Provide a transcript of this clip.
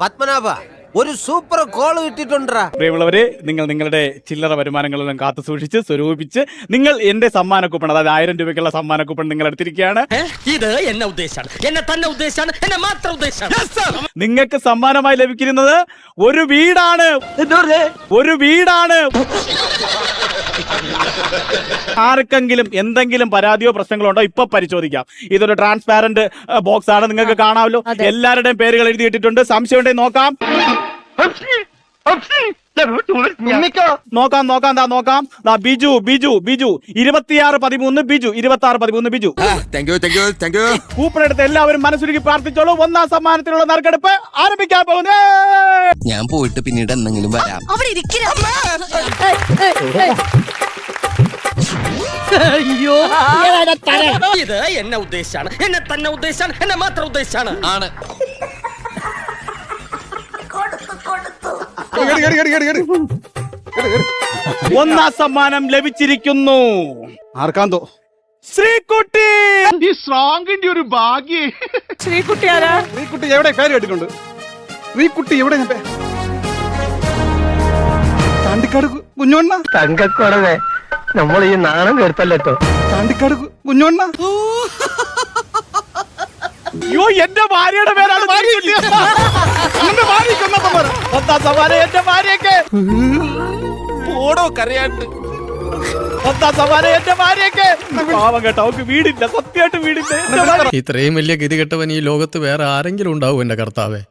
പത്മനാഭ ഒരു super call കിട്ടിട്ടുണ്ടാ. പ്രിയമുള്ളവരെ, നിങ്ങൾ നിങ്ങളുടെ ചില്ലറ വരുമാനങ്ങളെല്ലാം കാത്തു സൂക്ഷിച്ച് സ്വരൂപിച്ച് നിങ്ങൾ എന്റെ സമ്മാന കൂപ്പൺ, അതായത് 1000 രൂപയ്ക്കുള്ള സമ്മാന കൂപ്പൺ നിങ്ങൾ എടുത്തിരിക്കുകയാണ്. ഇത് എന്നെ ഉദ്ദേശാണ്, എന്നെ തന്നെ ഉദ്ദേശാണ്, എന്നെ മാത്രം ഉദ്ദേശാണ്. നിങ്ങൾക്ക് സമ്മാനമായി ലഭിക്കുന്നത് ഒരു വീടാണ്. ഒരു വീടാണ്. ആർക്കെങ്കിലും എന്തെങ്കിലും പരാതിയോ പ്രശ്നങ്ങളോ ഉണ്ടോ ഇപ്പൊ പരിശോധിക്കാം. ഇതൊരു ട്രാൻസ്പാരന്റ് ബോക്സ് ആണ്, നിങ്ങൾക്ക് കാണാമല്ലോ. എല്ലാവരുടെയും പേരുകൾ എഴുതിയിട്ടുണ്ട്. സംശയം ഉണ്ടെങ്കിൽ നോക്കാം. നോക്കാം. ബിജു 2613 ബിജു 2613 ബിജു. കൂപ്പൺ എടുത്ത് എല്ലാവരും മനസ്സുരുക്കി പ്രാർത്ഥിച്ചോളൂ. 1ാം സമ്മാനത്തിനുള്ള നറുക്കെടുപ്പ് ആരംഭിക്കാൻ പോകുന്നു. ഞാൻ പോയിട്ട് പിന്നീട് എന്തെങ്കിലും വരാം. അയ്യോ, ഇത് എന്നെ ഉദ്ദേശാണ്, എന്നെ തന്നെ ഉദ്ദേശാണ്, എന്നെ മാത്രം ഉദ്ദേശാണ്. ആണ്. ഒന്നാം സമ്മാനം ലഭിച്ചിരിക്കുന്നു. ആർക്കാന്തോ? ശ്രീകുട്ടി. ഈ സ്ട്രോങ്ങിന്റെ ഒരു ഭാഗ്യേ. ശ്രീകുട്ടി ആരാ? ശ്രീകുട്ടി എവിടെ പേര് കേട്ടിട്ടുണ്ട്? ശ്രീകുട്ടി എവിടെ? ചാണ്ടിക്കാട് കുഞ്ഞോണ്ണ. തങ്കക്കുറവേ, നമ്മൾ ഈ നാണം കേട്ടല്ലോ. ചാണ്ടിക്കാട് കുഞ്ഞോണ്ണ. അയ്യോ, എന്റെ ഭാര്യയുടെ പേരാണ്. ഒന്നാം സമ്മാനം എന്റെ ഭാര്യക്ക്. ഓടോ കരയാണ്ട്. ഒന്നാം സമ്മാനം എന്റെ ഭാര്യക്ക്. പാവം കേട്ടോ, അവർക്ക് വീടില്ല, സത്യമായിട്ട് വീടില്ല. ഇത്രയും വലിയ ഗതികെട്ടവൻ ഈ ലോകത്ത് വേറെ ആരെങ്കിലും ഉണ്ടാവും എന്റെ കർത്താവേ?